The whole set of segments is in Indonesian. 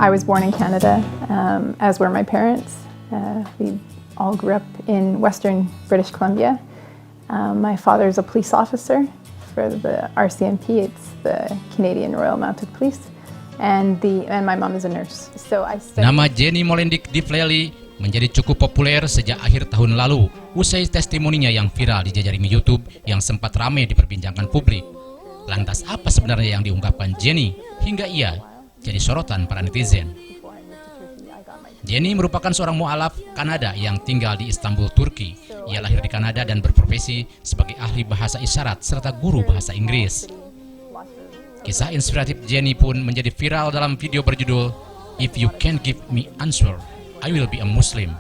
I was born in Canada, as were my parents. We all grew up in Western British Columbia. My father is a police officer for the RCMP. It's the Canadian Royal Mounted Police, and my mom is a nurse. So I studied. Nama Jenny Molendik Divleli menjadi cukup populer sejak akhir tahun lalu, usai testimoninya yang viral di jaring YouTube yang sempat ramai diperbincangkan publik. Lantas apa sebenarnya yang diungkapkan Jenny hingga ia jadi sorotan para netizen? Jenny merupakan seorang mu'alaf Kanada yang tinggal di Istanbul, Turki. Ia lahir di Kanada dan berprofesi sebagai ahli bahasa isyarat serta guru bahasa Inggris. Kisah inspiratif Jenny pun menjadi viral dalam video berjudul If You Can't Give Me Answer, I Will Be a Muslim,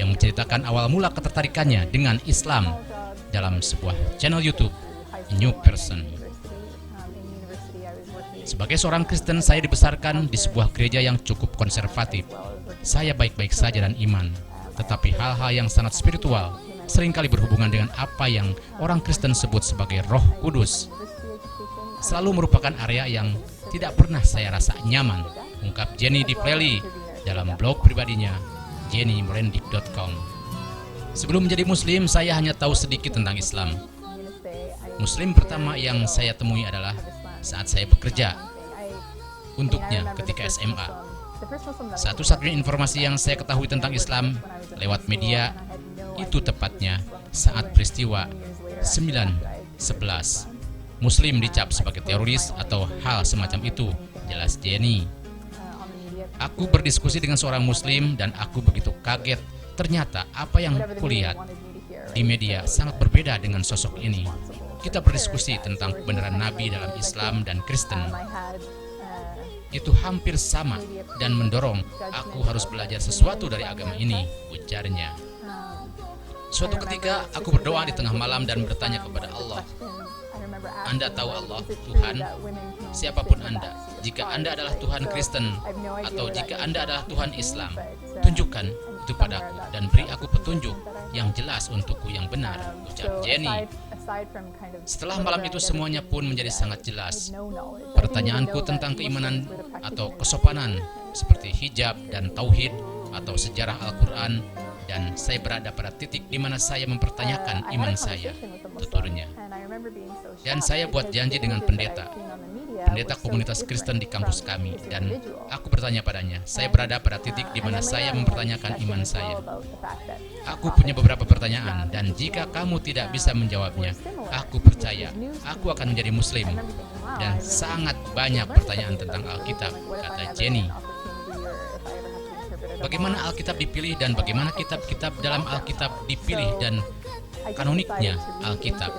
yang menceritakan awal mula ketertarikannya dengan Islam dalam sebuah channel YouTube, A New Person. Sebagai seorang Kristen, saya dibesarkan di sebuah gereja yang cukup konservatif. Saya baik-baik saja dan iman, tetapi hal-hal yang sangat spiritual seringkali berhubungan dengan apa yang orang Kristen sebut sebagai Roh Kudus. Selalu merupakan area yang tidak pernah saya rasa nyaman, ungkap Jenny Divleli dalam blog pribadinya jennymolendik.com. Sebelum menjadi Muslim, saya hanya tahu sedikit tentang Islam. Muslim pertama yang saya temui adalah saat saya bekerja untuknya ketika SMA. Satu-satunya informasi yang saya ketahui tentang Islam lewat media itu tepatnya saat peristiwa 9/11. Muslim dicap sebagai teroris atau hal semacam itu, jelas Jenny. Aku berdiskusi dengan seorang Muslim dan aku begitu kaget. Ternyata apa yang kulihat di media sangat berbeda dengan sosok ini. Kita berdiskusi tentang kebenaran Nabi dalam Islam dan Kristen. Itu hampir sama dan mendorong aku harus belajar sesuatu dari agama ini, ujarnya. Suatu ketika aku berdoa di tengah malam dan bertanya kepada Allah, Anda tahu Allah, Tuhan, siapapun Anda. Jika Anda adalah Tuhan Kristen atau jika Anda adalah Tuhan Islam, tunjukkan itu padaku dan beri aku petunjuk yang jelas untukku yang benar, ucap Jenny. Setelah malam itu semuanya pun menjadi sangat jelas. Pertanyaanku tentang keimanan atau kesopanan seperti hijab dan tauhid atau sejarah Al-Quran, dan saya berada pada titik di mana saya mempertanyakan iman saya, tuturnya. Dan saya buat janji dengan pendeta komunitas Kristen di kampus kami, dan aku bertanya padanya. Saya berada pada titik di mana saya mempertanyakan iman saya. Aku punya beberapa pertanyaan, dan jika kamu tidak bisa menjawabnya, aku percaya aku akan menjadi Muslim. Dan sangat banyak pertanyaan tentang Alkitab, kata Jenny. Bagaimana Alkitab dipilih dan bagaimana kitab-kitab dalam Alkitab dipilih dan kanoniknya Alkitab?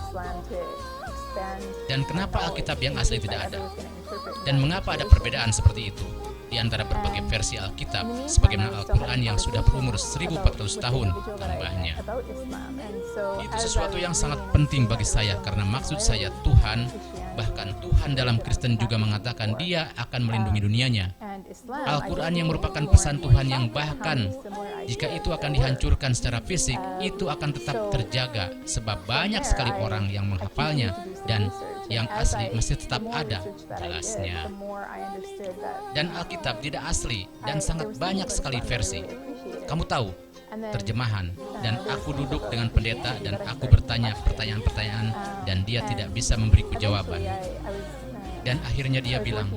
Dan kenapa Alkitab yang asli tidak ada? Dan mengapa ada perbedaan seperti itu di antara berbagai versi Alkitab sebagaimana Al-Quran yang sudah berumur 1400 tahun tambahnya? Itu sesuatu yang sangat penting bagi saya karena maksud saya Tuhan, bahkan Tuhan dalam Kristen juga mengatakan Dia akan melindungi dunianya. Al-Quran yang merupakan pesan Tuhan yang bahkan jika itu akan dihancurkan secara fisik, itu akan tetap terjaga sebab banyak sekali orang yang menghafalnya dan yang asli masih tetap ada, jelasnya. Dan Alkitab tidak asli dan sangat banyak sekali versi. Kamu tahu, terjemahan, dan aku duduk dengan pendeta dan aku bertanya pertanyaan-pertanyaan dan dia tidak bisa memberiku jawaban. Dan akhirnya dia bilang,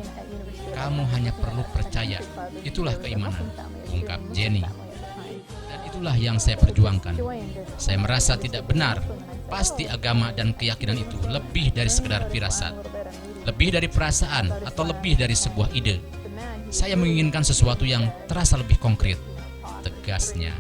kamu hanya perlu percaya, itulah keimanan, ungkap Jenny. Dan itulah yang saya perjuangkan. Saya merasa tidak benar. Pasti agama dan keyakinan itu lebih dari sekedar firasat, lebih dari perasaan atau lebih dari sebuah ide. Saya menginginkan sesuatu yang terasa lebih konkret, tegasnya.